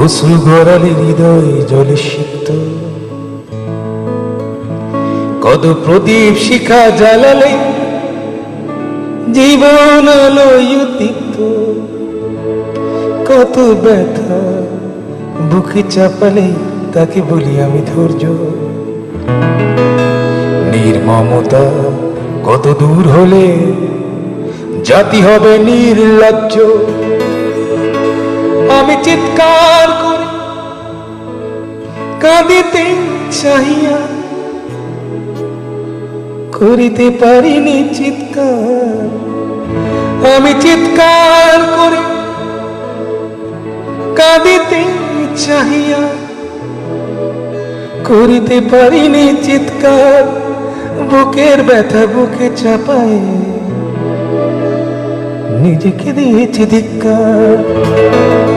অশ্রু গড়ালে হৃদয় জলে সিক্ত, কত প্রদীপ শিখা জ্বালালে জীবন আলোয় উদ্দীপ্ত, কত ব্যথা বুকে চাপালে তাকে বলি আমি ধৈর্য। নির্মমতা কত দূর হলে জাতি হবে নির্লজ্জ। আমি চিৎকার করে কাঁদিতে চাহিয়া করিতে পারিনি চিৎকার। আমি চিৎকার করে কাঁদিতে চাহিয়া করিতে পারিনি চিৎকার। বুকের ব্যথা বুকে চাপায় নিজেকে দিয়েছি ধিক্কার।